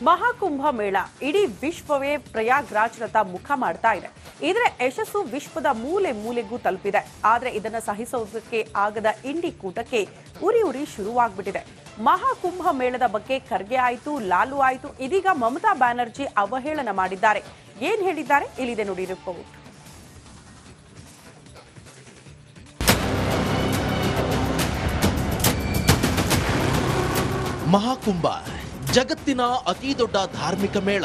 ಮಹಾಕುಂಭ ಮೇಳ ಇಡೀ ವಿಶ್ವವೇ ಪ್ರಯಾಗ್ರಾಜ್ನತ್ತ ಮುಖ ಮಾಡ್ತಾ ಇದೆ. ಇದರ ಯಶಸ್ಸು ವಿಶ್ವದ ಮೂಲೆ ಮೂಲೆಗೂ ತಲುಪಿದೆ. ಆದರೆ ಇದನ್ನ ಸಹಿಸೋದಕ್ಕೆ ಆಗದ ಇಂಡಿ ಕೂಟಕ್ಕೆ ಉರಿ ಶುರುವಾಗ್ಬಿಟ್ಟಿದೆ. ಮಹಾಕುಂಭ ಮೇಳದ ಬಗ್ಗೆ ಖರ್ಗೆ ಆಯ್ತು, ಲಾಲು ಆಯ್ತು, ಇದೀಗ ಮಮತಾ ಬ್ಯಾನರ್ಜಿ ಅವಹೇಳನ ಮಾಡಿದ್ದಾರೆ. ಏನ್ ಹೇಳಿದ್ದಾರೆ ಇಲ್ಲಿದೆ ನೋಡಿ ರಿಪೋರ್ಟ್. ಮಹಾಕುಂಭ ಜಗತ್ತಿನ ಅತಿ ದೊಡ್ಡ ಧಾರ್ಮಿಕ ಮೇಳ.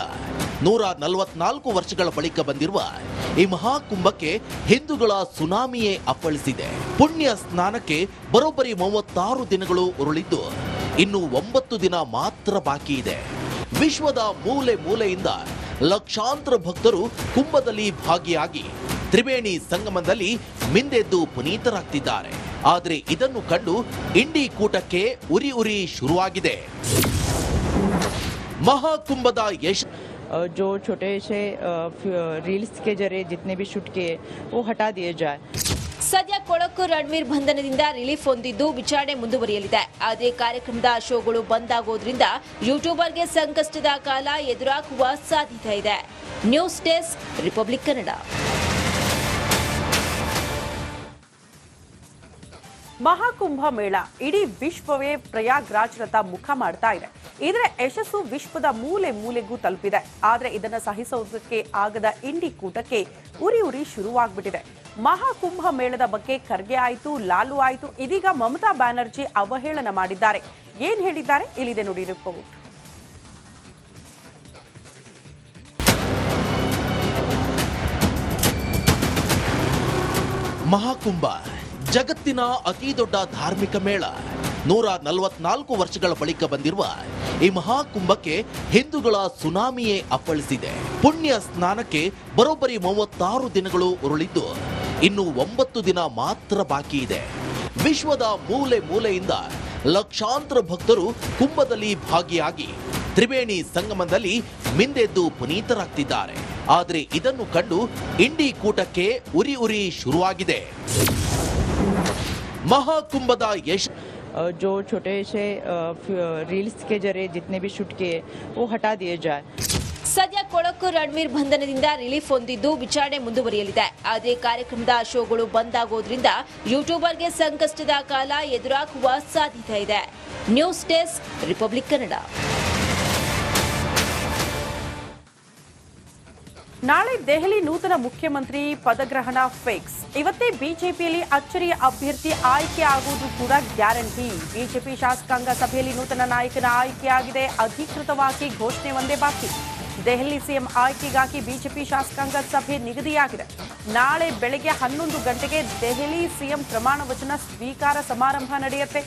144 ವರ್ಷಗಳ ಬಳಿಕ ಬಂದಿರುವ ಈ ಮಹಾಕುಂಭಕ್ಕೆ ಹಿಂದೂಗಳ ಸುನಾಮಿಯೇ ಅಪ್ಪಳಿಸಿದೆ. ಪುಣ್ಯ ಸ್ನಾನಕ್ಕೆ ಬರೋಬ್ಬರಿ 36 ದಿನಗಳು ಉರುಳಿದ್ದು ಇನ್ನು 9 ದಿನ ಮಾತ್ರ ಬಾಕಿ ಇದೆ. ವಿಶ್ವದ ಮೂಲೆ ಮೂಲೆಯಿಂದ ಲಕ್ಷಾಂತರ ಭಕ್ತರು ಕುಂಭದಲ್ಲಿ ಭಾಗಿಯಾಗಿ ತ್ರಿವೇಣಿ ಸಂಗಮದಲ್ಲಿ ಮಿಂದೆದ್ದು ಪುನೀತರಾಗ್ತಿದ್ದಾರೆ. ಆದರೆ ಇದನ್ನು ಕಂಡು ಇಂಡಿ ಕೂಟಕ್ಕೆ ಉರಿ ಶುರುವಾಗಿದೆ. महाकुंभ यश जो छोटे से रील्स के जरिए जितने भी शूट किए वो हटा दिए जाए. ಸದ್ಯ ಕೊಳಕು ರಣವೀರ್ ಬಂಧನದಿಂದ ರಿಲೀಫ್ ಹೊಂದಿದ್ದು ವಿಚಾರಣೆ ಮುಂದುವರಿಯಲಿದೆ. ಆದರೆ ಕಾರ್ಯಕ್ರಮದ ಶೋಗಳು ಬಂದ್ ಆಗೋದ್ರಿಂದ ಯೂಟ್ಯೂಬರ್ಗೆ ಸಂಕಷ್ಟದ ಕಾಲ ಎದುರಾಗುವ ಸಾಧ್ಯತೆ ಇದೆ. News desk, republic Kannada. Maha Kumbh ಮೇಳ ಇಡೀ ವಿಶ್ವವೇ ಪ್ರಯಾಗ್ರಾಜ್ನತ್ತ ಮುಖ ಮಾಡ್ತಾ ಇದೆ. ಇದರ ಯಶಸ್ಸು ವಿಶ್ವದ ಮೂಲೆ ಮೂಲೆಗೂ ತಲುಪಿದೆ. ಆದರೆ ಇದನ್ನ ಸಹಿಸೋದಕ್ಕೆ ಆಗದ ಇಂಡಿ ಕೂಟಕ್ಕೆ ಉರಿ ಶುರುವಾಗ್ಬಿಟ್ಟಿದೆ. ಮಹಾಕುಂಭ ಮೇಳದ ಬಗ್ಗೆ ಖರ್ಗೆ ಆಯ್ತು, ಲಾಲು ಆಯ್ತು, ಇದೀಗ ಮಮತಾ ಬ್ಯಾನರ್ಜಿ ಅವಹೇಳನ ಮಾಡಿದ್ದಾರೆ. ಏನ್ ಹೇಳಿದ್ದಾರೆ ಇಲ್ಲಿದೆ ನೋಡಿ ರಿಪೋರ್ಟ್. ಮಹಾಕುಂಭ ಜಗತ್ತಿನ ಅತಿ ದೊಡ್ಡ ಧಾರ್ಮಿಕ ಮೇಳ. 144 ವರ್ಷಗಳ ಬಳಿಕ ಬಂದಿರುವ ಈ ಮಹಾಕುಂಭಕ್ಕೆ ಹಿಂದೂಗಳ ಸುನಾಮಿಯೇ ಅಪ್ಪಳಿಸಿದೆ. ಪುಣ್ಯ ಸ್ನಾನಕ್ಕೆ ಬರೋಬ್ಬರಿ 36 ದಿನಗಳು ಉರುಳಿದ್ದು ಇನ್ನು 9 ದಿನ ಮಾತ್ರ ಬಾಕಿ ಇದೆ. ವಿಶ್ವದ ಮೂಲೆ ಮೂಲೆಯಿಂದ ಲಕ್ಷಾಂತರ ಭಕ್ತರು ಕುಂಭದಲ್ಲಿ ಭಾಗಿಯಾಗಿ ತ್ರಿವೇಣಿ ಸಂಗಮದಲ್ಲಿ ಮಿಂದೆದ್ದು ಪುನೀತರಾಗ್ತಿದ್ದಾರೆ. ಆದರೆ ಇದನ್ನು ಕಂಡು ಇಂಡಿ ಕೂಟಕ್ಕೆ ಉರಿ ಶುರುವಾಗಿದೆ. महाकुंभ यश जो छोटे से रील्स के जरिए जितने भी शूट किए वो हटा दिए जाए. ಸದ್ಯ ಕೊಳಕು ರಣವೀರ್ ಬಂಧನದಿಂದ ರಿಲೀಫ್ ಹೊಂದಿದ್ದು ವಿಚಾರಣೆ ಮುಂದುವರಿಯಲಿದೆ. ಆದರೆ ಕಾರ್ಯಕ್ರಮದ ಶೋಗಳು ಬಂದ್ ಆಗೋದ್ರಿಂದ ಯೂಟ್ಯೂಬರ್ಗೆ ಸಂಕಷ್ಟದ ಕಾಲ ಎದುರಾಗುವ ಸಾಧ್ಯತೆ ಇದೆ. News desk, republic Kannada. ನಾಳೆ ದೆಹಲಿ ನೂತನ ಮುಖ್ಯಮಂತ್ರಿ ಪದಗ್ರಹಣ ಫಿಕ್ಸ್. ಇವತ್ತೇ ಬಿಜೆಪಿಯಲ್ಲಿ ಅಚ್ಚರಿಯ ಅಭ್ಯರ್ಥಿ ಆಯ್ಕೆ ಆಗುವುದು ಕೂಡ ಗ್ಯಾರಂಟಿ. ಬಿಜೆಪಿ ಶಾಸಕಾಂಗ ಸಭೆಯಲ್ಲಿ ನೂತನ ನಾಯಕನ ಆಯ್ಕೆಯಾಗಿದೆ. ಅಧಿಕೃತವಾಗಿ ಘೋಷಣೆ ಒಂದೇ ಬಾಕಿ. ದೆಹಲಿ ಸಿಎಂ ಆಯ್ಕೆಗಾಗಿ ಬಿಜೆಪಿ ಶಾಸಕಾಂಗ ಸಭೆ ನಿಗದಿಯಾಗಿದೆ. ನಾಳೆ ಬೆಳಗ್ಗೆ 11 ಗಂಟೆಗೆ ದೆಹಲಿ ಸಿಎಂ ಪ್ರಮಾಣ ವಚನ ಸ್ವೀಕಾರ ಸಮಾರಂಭ ನಡೆಯುತ್ತೆ.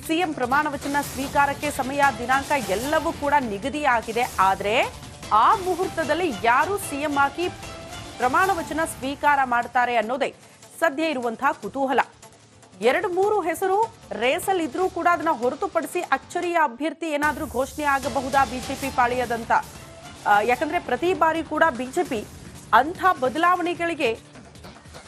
ಸಿಎಂ ಪ್ರಮಾಣ ವಚನ ಸ್ವೀಕಾರಕ್ಕೆ ಸಮಯ, ದಿನಾಂಕ ಎಲ್ಲವೂ ಕೂಡ ನಿಗದಿಯಾಗಿದೆ. ಆದರೆ ಆ ಮುಹೂರ್ತದಲ್ಲಿ ಯಾರು ಸಿಎಂ ಆಗಿ ಪ್ರಮಾಣ ವಚನ ಸ್ವೀಕಾರ ಮಾಡ್ತಾರೆ ಅನ್ನೋದೇ ಸದ್ಯ ಇರುವಂತಹ ಕುತೂಹಲ. 2-3 ಹೆಸರು ರೇಸಲ್ ಇದ್ರೂ ಕೂಡ ಅದನ್ನ ಹೊರತುಪಡಿಸಿ ಅಚ್ಚರಿಯ ಅಭ್ಯರ್ಥಿ ಏನಾದ್ರೂ ಘೋಷಣೆ ಆಗಬಹುದಾ ಬಿಜೆಪಿ ಪಾಳಿಯದಂತ. ಯಾಕಂದ್ರೆ ಪ್ರತಿ ಬಾರಿ ಕೂಡ ಬಿಜೆಪಿ ಅಂಥ ಬದಲಾವಣೆಗಳಿಗೆ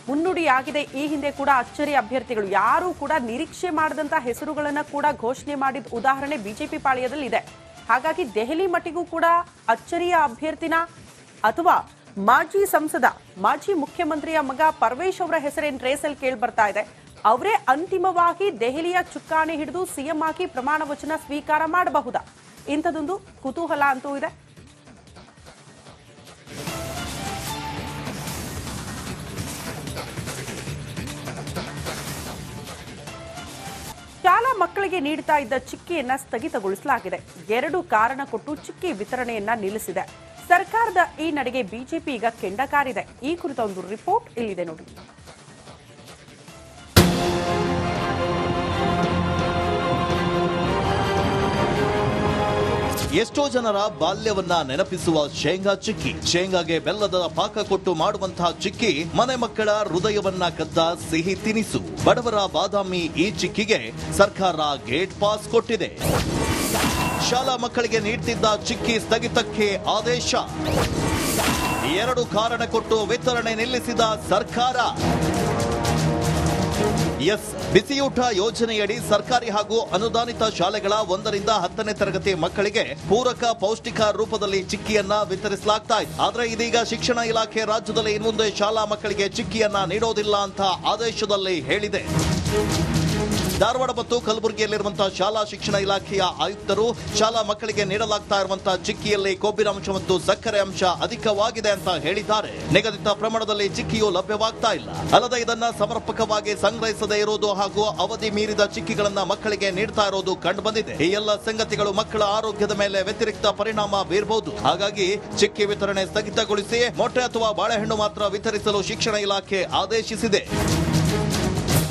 ಮುನ್ನುಡಿಯಾಗಿದೆ. ಈ ಹಿಂದೆ ಕೂಡ ಅಚ್ಚರಿ ಅಭ್ಯರ್ಥಿಗಳು ಯಾರು ಕೂಡ ನಿರೀಕ್ಷೆ ಮಾಡದಂತ ಹೆಸರುಗಳನ್ನ ಕೂಡ ಘೋಷಣೆ ಮಾಡಿದ ಉದಾಹರಣೆ ಬಿಜೆಪಿ ಪಾಳಿಯದಲ್ಲಿ ಇದೆ. ಹಾಗಾಗಿ ದೆಹಲಿ ಮಟ್ಟಿಗೂ ಕೂಡ ಅಚ್ಚರಿಯ ಅಭ್ಯರ್ಥಿನ ಅಥವಾ ಮಾಜಿ ಸಂಸದ, ಮಾಜಿ ಮುಖ್ಯಮಂತ್ರಿಯ ಮಗ ಪರ್ವೇಶ್ ಅವರ ಹೆಸರೇನು ರೇಸಲ್ ಕೇಳಿ ಬರ್ತಾ ಇದೆ. ಅವರೇ ಅಂತಿಮವಾಗಿ ದೆಹಲಿಯ ಚುಕ್ಕಾಣಿ ಹಿಡಿದು ಸಿಎಂ ಆಗಿ ಪ್ರಮಾಣ ವಚನ ಸ್ವೀಕಾರ ಮಾಡಬಹುದಾ? ಇಂಥದೊಂದು ಕುತೂಹಲ ಅಂತೂ ಇದೆ. ಶಾಲಾ ಮಕ್ಕಳಿಗೆ ನೀಡ್ತಾ ಇದ್ದ ಚಿಕ್ಕಿಯನ್ನ ಸ್ಥಗಿತಗೊಳಿಸಲಾಗಿದೆ. 2 ಕಾರಣ ಕೊಟ್ಟು ಚಿಕ್ಕಿ ವಿತರಣೆಯನ್ನ ನಿಲ್ಲಿಸಿದೆ ಸರ್ಕಾರದ ಈ ನಡೆಗೆ ಬಿಜೆಪಿ ಈಗ ಕೆಂಡ ಕಾರಿದೆ. ಈ ಕುರಿತ ಒಂದು ರಿಪೋರ್ಟ್ ಇಲ್ಲಿದೆ ನೋಡಿ. ಎಷ್ಟೋ ಜನರ ಬಾಲ್ಯವನ್ನ ನೆನಪಿಸುವ ಶೇಂಗಾ ಚಿಕ್ಕಿ. ಶೇಂಗಾಗೆ ಬೆಲ್ಲದ ಪಾಕ ಕೊಟ್ಟು ಮಾಡುವಂತಹ ಚಿಕ್ಕಿ ಮನೆ ಮಕ್ಕಳ ಹೃದಯವನ್ನ ಕದ್ದ ಸಿಹಿ ತಿನಿಸು. ಬಡವರ ಬಾದಾಮಿ ಈ ಚಿಕ್ಕಿಗೆ ಸರ್ಕಾರ ಗೇಟ್ ಪಾಸ್ ಕೊಟ್ಟಿದೆ. ಶಾಲಾ ಮಕ್ಕಳಿಗೆ ನೀಡ್ತಿದ್ದ ಚಿಕ್ಕಿ ಸ್ಥಗಿತಕ್ಕೆ ಆದೇಶ. 2 ಕಾರಣ ಕೊಟ್ಟು ವಿತರಣೆ ನಿಲ್ಲಿಸಿದ ಸರ್ಕಾರ. ಎಸ್, ಬಿಸಿಯೂಟ ಯೋಜನೆಯಡಿ ಸರ್ಕಾರಿ ಹಾಗೂ ಅನುದಾನಿತ ಶಾಲೆಗಳ 1ರಿಂದ 10ನೇ ತರಗತಿ ಮಕ್ಕಳಿಗೆ ಪೂರಕ ಪೌಷ್ಟಿಕ ರೂಪದಲ್ಲಿ ಚಿಕ್ಕಿಯನ್ನ ವಿತರಿಸಲಾಗ್ತಾ ಇದೆ. ಆದ್ರೆ ಇದೀಗ ಶಿಕ್ಷಣ ಇಲಾಖೆ ರಾಜ್ಯದಲ್ಲಿ ಇನ್ಮುಂದೆ ಶಾಲಾ ಮಕ್ಕಳಿಗೆ ಚಿಕ್ಕಿಯನ್ನ ನೀಡೋದಿಲ್ಲ ಅಂತ ಆದೇಶದಲ್ಲಿ ಹೇಳಿದೆ. ಧಾರವಾಡ ಮತ್ತು ಕಲಬುರಗಿಯಲ್ಲಿರುವಂತಹ ಶಾಲಾ ಶಿಕ್ಷಣ ಇಲಾಖೆಯ ಆಯುಕ್ತರು ಶಾಲಾ ಮಕ್ಕಳಿಗೆ ನೀಡಲಾಗ್ತಾ ಇರುವಂತಹ ಚಿಕ್ಕಿಯಲ್ಲಿ ಕೊಬ್ಬಿನ ಅಂಶ ಮತ್ತು ಸಕ್ಕರೆ ಅಂಶ ಅಧಿಕವಾಗಿದೆ ಅಂತ ಹೇಳಿದ್ದಾರೆ. ನಿಗದಿತ ಪ್ರಮಾಣದಲ್ಲಿ ಚಿಕ್ಕಿಯು ಲಭ್ಯವಾಗ್ತಾ ಇಲ್ಲ. ಅಲ್ಲದೆ ಇದನ್ನ ಸಮರ್ಪಕವಾಗಿ ಸಂಗ್ರಹಿಸದೇ ಇರುವುದು ಹಾಗೂ ಅವಧಿ ಮೀರಿದ ಚಿಕ್ಕಿಗಳನ್ನ ಮಕ್ಕಳಿಗೆ ನೀಡ್ತಾ ಇರೋದು ಕಂಡು ಬಂದಿದೆ. ಈ ಎಲ್ಲ ಸಂಗತಿಗಳು ಮಕ್ಕಳ ಆರೋಗ್ಯದ ಮೇಲೆ ವ್ಯತಿರಿಕ್ತ ಪರಿಣಾಮ ಬೀರಬಹುದು. ಹಾಗಾಗಿ ಚಿಕ್ಕಿ ವಿತರಣೆ ಸ್ಥಗಿತಗೊಳಿಸಿ ಮೊಟ್ಟೆ ಅಥವಾ ಬಾಳೆಹಣ್ಣು ಮಾತ್ರ ವಿತರಿಸಲು ಶಿಕ್ಷಣ ಇಲಾಖೆ ಆದೇಶಿಸಿದೆ.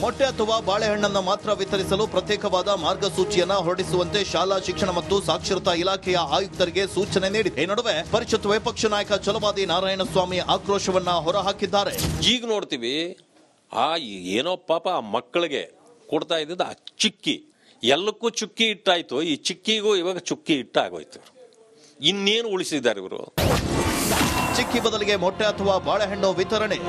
ಮೊಟ್ಟೆ ಅಥವಾ ಬಾಳೆಹಣ್ಣನ್ನು ಮಾತ್ರ ವಿತರಿಸಲು ಪ್ರತ್ಯೇಕವಾದ ಮಾರ್ಗಸೂಚಿಯನ್ನ ಹೊರಡಿಸುವಂತೆ ಶಾಲಾ ಶಿಕ್ಷಣ ಮತ್ತು ಸಾಕ್ಷರತಾ ಇಲಾಖೆಯ ಆಯುಕ್ತರಿಗೆ ಸೂಚನೆ ನೀಡಿದೆ. ಈ ನಡುವೆ ಪರಿಷತ್ ವಿಪಕ್ಷ ನಾಯಕ ಛಲವಾದಿ ನಾರಾಯಣಸ್ವಾಮಿ ಆಕ್ರೋಶವನ್ನ ಹೊರಹಾಕಿದ್ದಾರೆ. ಈಗ ನೋಡ್ತೀವಿ ಏನೋ ಪಾಪ ಆ ಮಕ್ಕಳಿಗೆ ಕೊಡ್ತಾ ಇದ್ದಿದ್ದು ಆ ಚಿಕ್ಕಿ ಎಲ್ಲಕ್ಕೂ ಚುಕ್ಕಿ ಇಟ್ಟಾಯ್ತು. ಈ ಚಿಕ್ಕಿಗೂ ಇವಾಗ ಚುಕ್ಕಿ ಇಟ್ಟಾಗೋಯ್ತು. ಇನ್ನೇನು ಉಳಿಸಿದ್ದಾರೆ ಇವರು? ಚಿಕ್ಕಿ ಬದಲಿಗೆ ಮೊಟ್ಟೆ ಅಥವಾ ಬಾಳೆಹಣ್ಣು ವಿತರಣೆ.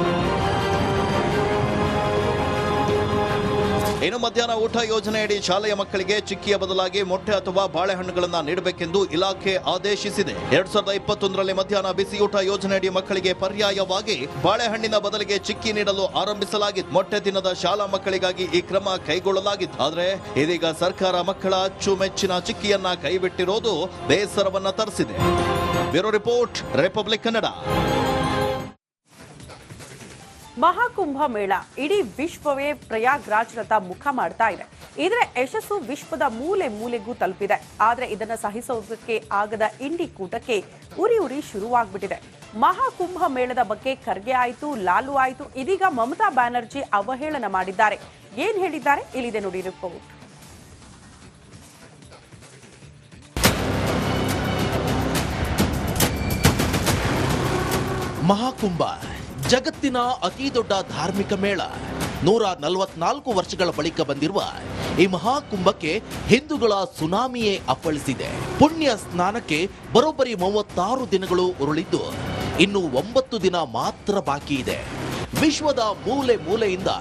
ಇನ್ನು ಮಧ್ಯಾಹ್ನ ಊಟ ಯೋಜನೆಯಡಿ ಶಾಲೆಯ ಮಕ್ಕಳಿಗೆ ಚಿಕ್ಕಿಯ ಬದಲಾಗಿ ಮೊಟ್ಟೆ ಅಥವಾ ಬಾಳೆಹಣ್ಣುಗಳನ್ನು ನೀಡಬೇಕೆಂದು ಇಲಾಖೆ ಆದೇಶಿಸಿದೆ. 2021ರಲ್ಲಿ ಮಧ್ಯಾಹ್ನ ಬಿಸಿಯೂಟ ಯೋಜನೆಯಡಿ ಮಕ್ಕಳಿಗೆ ಪರ್ಯಾಯವಾಗಿ ಬಾಳೆಹಣ್ಣಿನ ಬದಲಿಗೆ ಚಿಕ್ಕಿ ನೀಡಲು ಆರಂಭಿಸಲಾಗಿತ್ತು. ಮೊಟ್ಟೆ ದಿನದ ಶಾಲಾ ಮಕ್ಕಳಿಗಾಗಿ ಈ ಕ್ರಮ ಕೈಗೊಳ್ಳಲಾಗಿತ್ತು. ಆದರೆ ಇದೀಗ ಸರ್ಕಾರ ಮಕ್ಕಳ ಅಚ್ಚುಮೆಚ್ಚಿನ ಚಿಕ್ಕಿಯನ್ನ ಕೈಬಿಟ್ಟಿರೋದು ಬೇಸರವನ್ನ ತರಿಸಿದೆ. Bureau report, republic Kannada. Maha Kumbh ಮೇಳ ಇಡೀ ವಿಶ್ವವೇ ಪ್ರಯಾಗ್ರಾಜ್ನತ್ತ ಮುಖ ಮಾಡ್ತಾ ಇದೆ. ಇದರ ಯಶಸ್ಸು ವಿಶ್ವದ ಮೂಲೆ ಮೂಲೆಗೂ ತಲುಪಿದೆ. ಆದರೆ ಇದನ್ನು ಸಹಿಸೋದಕ್ಕೆ ಆಗದ ಇಂಡಿ ಕೂಟಕ್ಕೆ ಉರಿ ಶುರುವಾಗ್ಬಿಟ್ಟಿದೆ. ಮಹಾಕುಂಭ ಮೇಳದ ಬಗ್ಗೆ ಖರ್ಗೆ ಆಯಿತು, ಲಾಲು ಆಯಿತು, ಇದೀಗ ಮಮತಾ ಬ್ಯಾನರ್ಜಿ ಅವಹೇಳನ ಮಾಡಿದ್ದಾರೆ. ಏನ್ ಹೇಳಿದ್ದಾರೆ ಇಲ್ಲಿದೆ ನೋಡಿ ರಿಪೋರ್ಟ್. ಮಹಾಕುಂಭ ಜಗತ್ತಿನ ಅತಿ ದೊಡ್ಡ ಧಾರ್ಮಿಕ ಮೇಳ. 144 ವರ್ಷಗಳ ಬಳಿಕ ಬಂದಿರುವ ಈ ಮಹಾಕುಂಭಕ್ಕೆ ಹಿಂದೂಗಳ ಸುನಾಮಿಯೇ ಅಪ್ಪಳಿಸಿದೆ. ಪುಣ್ಯ ಸ್ನಾನಕ್ಕೆ ಬರೋಬ್ಬರಿ 36 ದಿನಗಳು ಉರುಳಿದ್ದು ಇನ್ನು 9 ದಿನ ಮಾತ್ರ ಬಾಕಿ ಇದೆ. ವಿಶ್ವದ ಮೂಲೆ ಮೂಲೆಯಿಂದ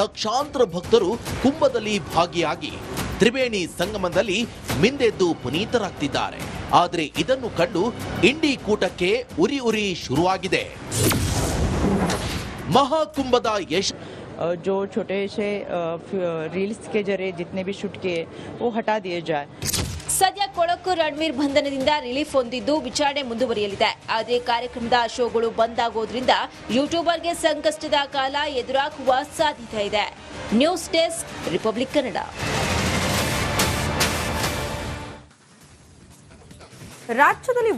ಲಕ್ಷಾಂತರ ಭಕ್ತರು ಕುಂಭದಲ್ಲಿ ಭಾಗಿಯಾಗಿ ತ್ರಿವೇಣಿ ಸಂಗಮದಲ್ಲಿ ಮಿಂದೆದ್ದು ಪುನೀತರಾಗ್ತಿದ್ದಾರೆ. ಆದರೆ ಇದನ್ನು ಕಂಡು ಇಂಡಿ ಕೂಟಕ್ಕೆ ಉರಿ ಶುರುವಾಗಿದೆ. ಮಹಾಕುಂಭದ ಯಶ जो छोटे से रील्स के जरिए जितने भी शूट किए वो हटा दिए जाए. ಸದ್ಯ ಕೊಳಕು ರಣವೀರ್ ಬಂಧನದಿಂದ ರಿಲೀಫ್ ಹೊಂದಿದ್ದು ವಿಚಾರಣೆ ಮುಂದುವರಿಯಲಿದೆ. ಆದರೆ ಕಾರ್ಯಕ್ರಮದ ಶೋಗಳು ಬಂದ್ ಆಗೋದ್ರಿಂದ ಯೂಟ್ಯೂಬರ್ಗೆ ಸಂಕಷ್ಟದ ಕಾಲ ಎದುರಾಗುವ ಸಾಧ್ಯತೆ ಇದೆ. News desk, republic Kannada. ರಾಜ್ಯದಲ್ಲಿ